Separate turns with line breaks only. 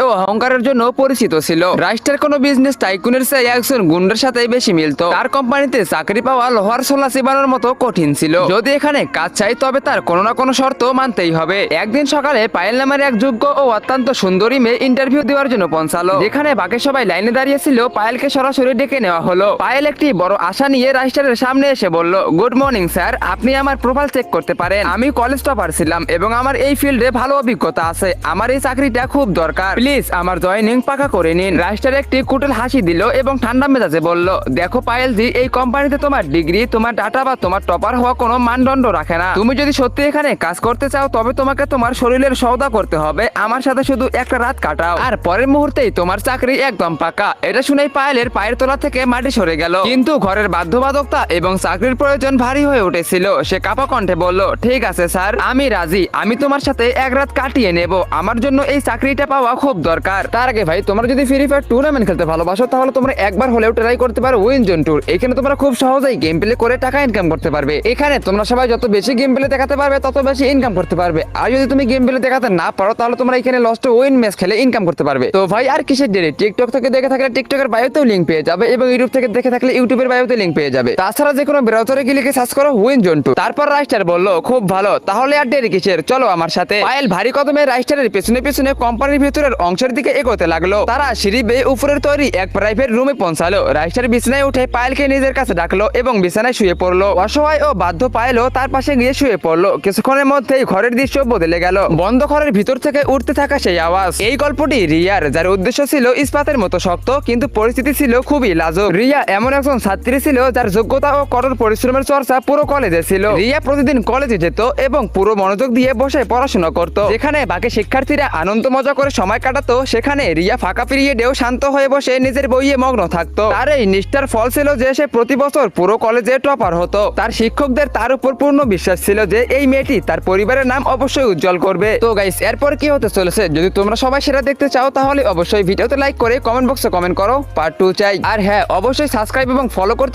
ও অহংকারের জন্য পরিচিত ছিল। রাইস্টার কোনো বিজনেস টাইকুনের চেয়ে একজন গুন্ডার সাথে বেশি মিলতো। তার কোম্পানিতে চাকরি পাওয়া লোহার সোলা চিবানোর মতো কঠিন ছিল। যদি এখানে কাজ চাই তবে তার কোনো না কোনো শর্ত মানতেই হবে। একদিন সকালে পায়েল নামের এক যোগ্য ও অত্যন্ত সুন্দরী মেয়ে ইন্টারভিউ দেওয়ার জন্য পৌঁছালো। যেখানে বাকি সবাই লাইনে দাঁড়িয়েছিল, পায়েলকে সরাসরি ডেকে নেওয়া হলো। পায়েল একটি বড় আশা নিয়ে রাইস্টারের সামনে এসে বলল, গুড মর্নিং স্যার, আপনি আমার প্রোফাইল চেক করতে পারেন। আমি কলেজ টপার ছিলাম এবং আমার এই ফিল্ডে ভালো অভিজ্ঞতা আছে। আমার এই চাকরিটা খুব দরকার, প্লিজ আমার জয়েনিং পাকা করে নিন। রাইস্টার একটি কুটিল হাসি দিল এবং ঠান্ডা মেজাজে বলল, দেখো পায়েল জি, এই কোম্পানিতে তোমার ডিগ্রি, তোমার ডাটা বা তোমার টপার হওয়া কোনো মানদণ্ড রাখে না। তুমি যদি সত্যি এখানে কাজ করতে চাও তবে তোমাকে তোমার শরীরের সওদা করতে হবে। আমার সাথে শুধু একটা রাত কাটাও আর পরের মুহূর্তেই তোমার চাকরি একদম পাকা। এটা শুনেই পায়েলের পায়ের তলা থেকে মাটি সরে গেল। কিন্তু ঘরের বাধ্যবাধকতা এবং চাকরির প্রয়োজন ভারী হয়ে উঠেছিল। সে কাপা কণ্ঠে বলল, ঠিক আছে স্যার, আমি রাজি। আমি তোমার সাথে এক রাত কাটিয়ে নেব। আমার জন্য এই চাকরিটা পাওয়া খুব দরকার। তার আগে ভাই, তোমরা যদি ফ্রি ফায়ার টুর্নামেন্ট খেলতে ভালোবাসো তাহলে তোমরা একবার হলেও ট্রাই করতে পারো উইন জোন ট্যুর। এখানে তোমরা খুব সহজেই গেম প্লে করে টাকা ইনকাম করতে পারবে। এখানে তোমরা সবাই যত বেশি গেম প্লে দেখাতে পারবে তত বেশি ইনকাম করতে পারবে। আর যদি তুমি গেম প্লে দেখাতে না পারো তাহলে তোমরা এখানে লস্ট উইন ম্যাচ খেলে ইনকাম করতে পারবে। তো ভাই আর কিসের দেরি, টিকটক থেকে দেখে থাকলে টিকটকের বায়োতেও লিংক পেয়ে যাবে এবং ইউটিউব থেকে দেখে থাকলে ইউটিউবের বায়োতে লিংক পেয়ে যাবে। তাছাড়া যে কোনো ব্রাউজারে গিয়ে লিখে সার্চ করো উইন জোন ট্যুর। তারপর রাইস্টার বলল, খুব ভালো, তাহলে আর দেরি কিসের, চলো আমার সাথে। পায়েল ভারী কদমে রাইস্টারের পেছনে পেছনে কোম্পানির ভিতরের অংশের দিকে এগোতে লাগলো। তারা সিঁড়ি বেয়ে উপরের তৈরি এক প্রাইভেট রুমে পৌঁছালো। রাইস্টার বিছানায় উঠে পায়েলকে নিজের কাছে ডাকলো এবং বিছানায় শুয়ে পড়লো। অসহায় ও বাধ্য পায়েলও তার পাশে গিয়ে শুয়ে পড়লো। কিছুক্ষণের মধ্যেই ঘরের দৃশ্য বদলে গেল। বন্ধ ঘরের ভিতর থেকে উঠতে থাকা সেই আওয়াজ। এই গল্পটি রিয়ার, যার উদ্দেশ্য ছিল ইস্পাতের মতো শক্ত, কিন্তু পরিস্থিতি ছিল খুবই লাজুক। রিয়া এমন একজন ছাত্রী ছিল যার যোগ্যতা ও কঠোর পরিশ্রমের চর্চা পুরো কলেজে ছিল। রিয়া প্রতিদিন কলেজে যেত এবং পুরো মনোযোগ দিয়ে বসে পড়াশোনা করত। যেখানে বাকি শিক্ষার্থীরা আনন্দ মজা করে সময় কাটাতো, সেখানে রিয়া ফাঁকা পিরিয়ডেও শান্ত হয়ে বসে নিজের বইয়ে মগ্ন থাকতো। তার এই নিষ্ঠার ফল ছিল যে সে প্রতি বছর পুরো কলেজে টপার হতো। তার শিক্ষকদের তার উপর পূর্ণ বিশ্বাস ছিল যে এই মেয়েটি তার পরিবারের নাম অবশ্যই উজ্জ্বল করবে। তো গাইস, এরপর কি হতে চলেছে যদি তোমরা সবাই সেটা দেখতে চাও তাহলে অবশ্যই ভিডিওতে লাইক করে কমেন্ট বক্সে কমেন্ট করো পার্ট 2 চাই। আর হ্যাঁ, অবশ্যই সাবস্ক্রাইব এবং ফলো করতে